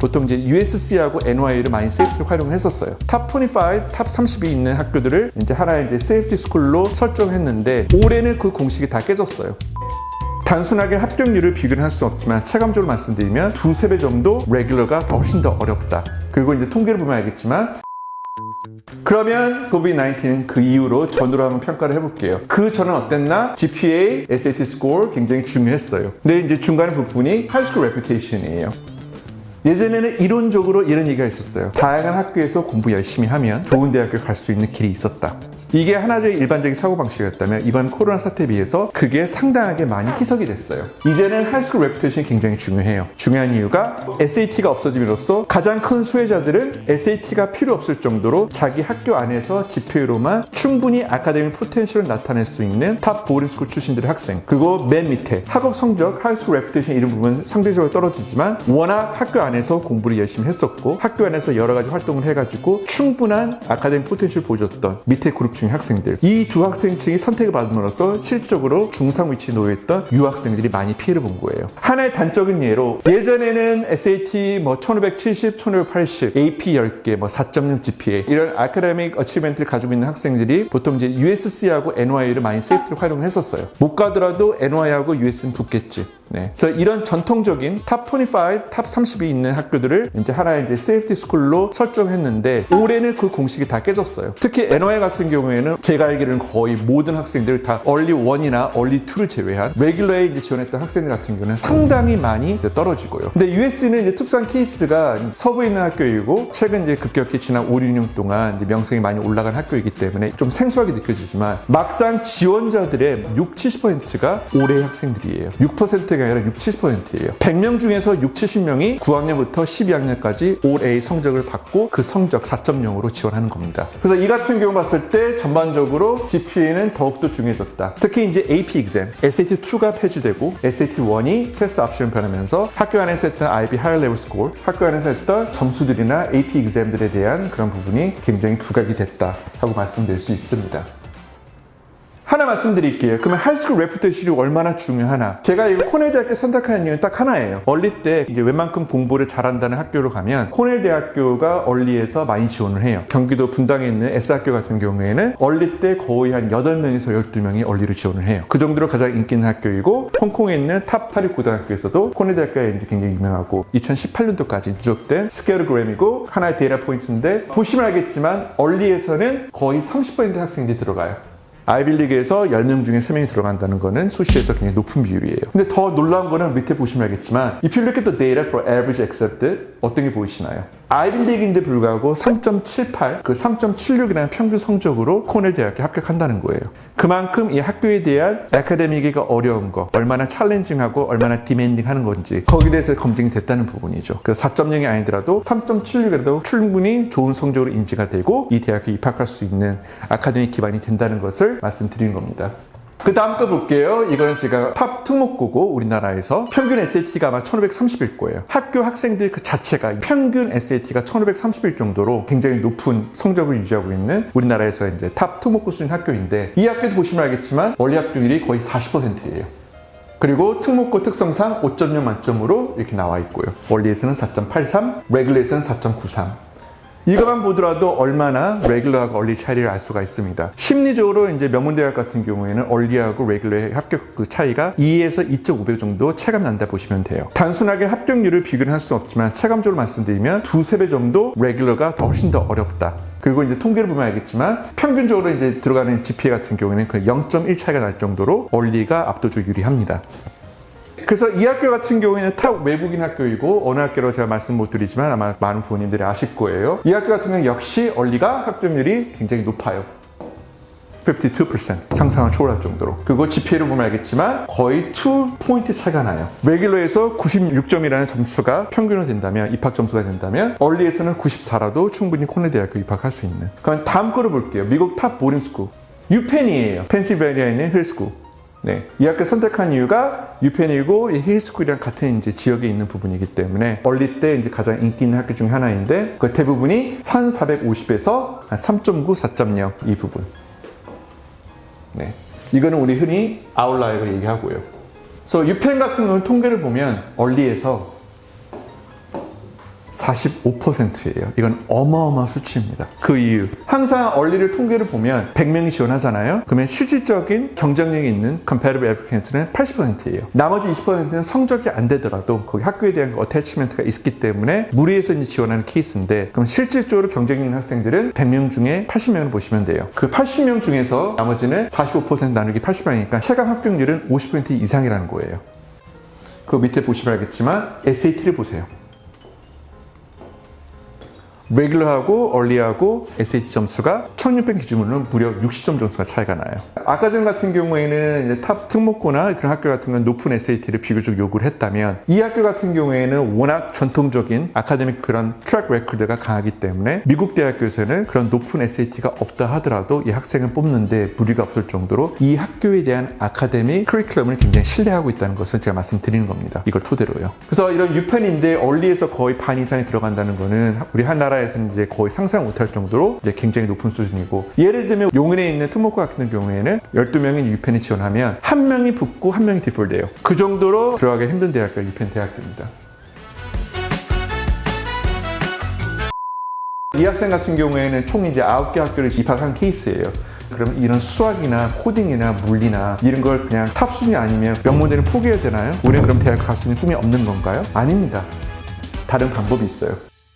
보통 이제 USC하고 NY를 많이 세이프티로 활용을 했었어요. 탑 25, 탑 30이 있는 학교들을 이제 하나의 이제 세이프티 스쿨로 설정했는데 올해는 그 공식이 다 깨졌어요. 단순하게 합격률을 비교를 할 수는 없지만 체감적으로 말씀드리면 두세 배 정도 레귤러가 훨씬 더 어렵다. 그리고 이제 통계를 보면 알겠지만 그러면 COVID-19는 그 이후로 전으로 한번 평가를 해볼게요. 그 전은 어땠나? GPA, SAT 스코어 굉장히 중요했어요. 근데 이제 중간에 부분이 하이스쿨 레퓨테이션이에요. 예전에는 이론적으로 이런 얘기가 있었어요. 다양한 학교에서 공부 열심히 하면 좋은 대학교 갈 수 있는 길이 있었다. 이게 하나의 일반적인 사고방식이었다면 이번 코로나 사태에 비해서 그게 상당하게 많이 희석이 됐어요. 이제는 하이스쿨 레퓨테이션이 굉장히 중요해요. 중요한 이유가 SAT가 없어짐으로써 가장 큰 수혜자들은 SAT가 필요 없을 정도로 자기 학교 안에서 GPA로만 충분히 아카데믹 포텐셜을 나타낼 수 있는 탑 보딩스쿨 출신들의 학생, 그리고 맨 밑에 학업 성적, 하이스쿨 레퓨테이션 이런 부분은 상대적으로 떨어지지만 워낙 학교 안에서 공부를 열심히 했었고 학교 안에서 여러 가지 활동을 해가지고 충분한 아카데믹 포텐셜을 보여줬던 밑에 그룹 중 학생들, 이 두 학생층이 선택을 받음으로써 실적으로 중상 위치에 놓여있던 유학생들이 많이 피해를 본 거예요. 하나의 단적인 예로 예전에는 SAT 1570, 1580, AP 10개, 4.0 GPA 이런 아카데믹 어치먼트를 가지고 있는 학생들이 보통 이제 USC하고 NY를 많이 세이프티로 활용을 했었어요. 못 가더라도 NY하고 US는 붙겠지. 네. 그래서 이런 전통적인 탑 25, 탑 30이 있는 학교들을 이제 하나의 이제 세이프티 스쿨로 설정했는데 올해는 그 공식이 다 깨졌어요. 특히 NY 같은 경우에는 제가 알기로는 거의 모든 학생들 다 얼리 1이나 얼리 2를 제외한 레귤러에 이제 지원했던 학생들 같은 경우는 상당히 많이 떨어지고요. 근데 USC는 이제 특수한 케이스가 서부에 있는 학교이고 최근 이제 급격히 지난 5, 6년 동안 이제 명성이 많이 올라간 학교이기 때문에 좀 생소하게 느껴지지만 막상 지원자들의 60, 70%가 올해의 학생들이에요. 6%가 아니라 60, 70%예요. 100명 중에서 60, 70명이 9학년부터 12학년까지 올해의 성적을 받고 그 성적 4.0으로 지원하는 겁니다. 그래서 이 같은 경우 봤을 때 전반적으로 GPA는 더욱더 중요해졌다. 특히 이제 AP exam, SAT2가 폐지되고 SAT1이 테스트 옵션을 변하면서 학교 안에서 했던 IB Higher Level Score, 학교 안에서 했던 점수들이나 AP exam들에 대한 그런 부분이 굉장히 부각이 됐다 하고 말씀드릴 수 있습니다. 하나 말씀드릴게요. 그러면 하이스쿨 레퓨테이션이 얼마나 중요하나? 제가 이 코넬 대학교 선택하는 이유는 딱 하나예요. 얼리 때 이제 웬만큼 공부를 잘한다는 학교로 가면 코넬 대학교가 얼리에서 많이 지원을 해요. 경기도 분당에 있는 S학교 같은 경우에는 얼리 때 거의 한 8명에서 12명이 얼리를 지원을 해요. 그 정도로 가장 인기 있는 학교이고 홍콩에 있는 탑 8위 고등학교에서도 코넬 대학교가 이제 굉장히 유명하고 2018년도까지 누적된 스케어그램이고 하나의 데이터 포인트인데 보시면 알겠지만 얼리에서는 거의 30% 학생들이 들어가요. 아이빌리그에서 10명 중에 3명이 들어간다는 거는 수시에서 굉장히 높은 비율이에요. 근데 더 놀라운 거는 밑에 보시면 알겠지만 If you look at the data for average accepted 어떤 게 보이시나요? 아이빌리그인데 불구하고 3.78, 그 3.76이라는 평균 성적으로 코넬 대학에 합격한다는 거예요. 그만큼 이 학교에 대한 아카데믹이가 어려운 거, 얼마나 챌린징하고 얼마나 디맨딩하는 건지 거기에 대해서 검증이 됐다는 부분이죠. 그 4.0이 아니더라도 3.76이라도 충분히 좋은 성적으로 인지가 되고 이 대학에 입학할 수 있는 아카데믹 기반이 된다는 것을 말씀드리는 겁니다. 그 다음 거 볼게요. 이거는 제가 탑 특목고고 우리나라에서 평균 SAT가 아마 1530일 거예요. 학교 학생들 그 자체가 평균 SAT가 1530일 정도로 굉장히 높은 성적을 유지하고 있는 우리나라에서 이제 탑 특목고 수준 학교인데 이 학교도 보시면 알겠지만 원리 합격률이 거의 40%예요. 그리고 특목고 특성상 5.0 만점으로 이렇게 나와 있고요. 원리에서는 4.83, 레귤러에서는 4.93. 이것만 보더라도 얼마나 레귤러하고 얼리 차이를 알 수가 있습니다. 심리적으로 이제 명문대학 같은 경우에는 얼리하고 레귤러의 합격 그 차이가 2에서 2.5배 정도 체감 난다 보시면 돼요. 단순하게 합격률을 비교를 할 수는 없지만 체감적으로 말씀드리면 두세 배 정도 레귤러가 훨씬 더 어렵다. 그리고 이제 통계를 보면 알겠지만 평균적으로 이제 들어가는 GPA 같은 경우에는 그 0.1 차이가 날 정도로 얼리가 압도적으로 유리합니다. 그래서 이 학교 같은 경우에는 탑 외국인 학교이고 어느 학교로 제가 말씀 못 드리지만 아마 많은 부모님들이 아실 거예요. 이 학교 같은 경우는 역시 얼리가 합격률이 굉장히 높아요. 52% 상상을 초월할 정도로. 그리고 GPA를 보면 알겠지만 거의 2포인트 차이가 나요. 레귤러에서 96점이라는 점수가 평균으로 된다면, 입학 점수가 된다면 얼리에서는 94라도 충분히 코넬 대학교 입학할 수 있는. 그럼 다음 거를 볼게요. 미국 탑 보딩스쿨 유펜이에요. 펜실베니아에 있는 힐스쿨. 네, 이 학교 선택한 이유가 유펜이고 힐스쿨이랑 같은 이제 지역에 있는 부분이기 때문에 얼리 때 이제 가장 인기 있는 학교 중 하나인데 그 대부분이 1450에서 3.9, 4.0 이 부분. 네, 이거는 우리 흔히 아웃라이어로 얘기하고요. 그래서 유펜 같은 경우는 통계를 보면 얼리에서 45%예요. 이건 어마어마한 수치입니다. 그 이유, 항상 얼리를 통계를 보면 100명이 지원하잖아요. 그러면 실질적인 경쟁력이 있는 competitive applicants는 80%예요. 나머지 20%는 성적이 안 되더라도 거기 학교에 대한 어태치먼트가 있기 때문에 무리해서 이제 지원하는 케이스인데, 그럼 실질적으로 경쟁력 있는 학생들은 100명 중에 80명을 보시면 돼요. 그 80명 중에서 나머지는 45% 나누기 80명이니까 체감 합격률은 50% 이상이라는 거예요. 그 밑에 보시면 알겠지만 SAT를 보세요. 레귤러하고 얼리하고 SAT 점수가 1600 기준으로는 무려 60점 점수가 차이가 나요. 아카데미 같은 경우에는 이제 탑 특목고나 그런 학교 같은 건 높은 SAT를 비교적 요구를 했다면, 이 학교 같은 경우에는 워낙 전통적인 아카데믹 그런 트랙 레코드가 강하기 때문에 미국 대학교에서는 그런 높은 SAT가 없다 하더라도 이 학생을 뽑는데 무리가 없을 정도로 이 학교에 대한 아카데믹 커리큘럼을 굉장히 신뢰하고 있다는 것을 제가 말씀드리는 겁니다. 이걸 토대로요. 그래서 이런 유펜인데 얼리에서 거의 반 이상이 들어간다는 거는 우리 한 나라에서는 이제 거의 상상 못할 정도로 이제 굉장히 높은 수준이고, 예를 들면 용인에 있는 특목고 같은 경우에는 12명이 유펜에 지원하면 1명이 붙고 1명이 디폴트예요. 그 정도로 들어가기 힘든 대학교가 유펜 대학교입니다. 이 학생 같은 경우에는 총 이제 9개 학교를 입학한 케이스예요. 그럼 이런 수학이나 코딩이나 물리나 이런 걸 그냥 탑 수준이 아니면 명문대는 포기해야 되나요? 우리는 그럼 대학 갈 수 있는 꿈이 없는 건가요? 아닙니다. 다른 방법이 있어요.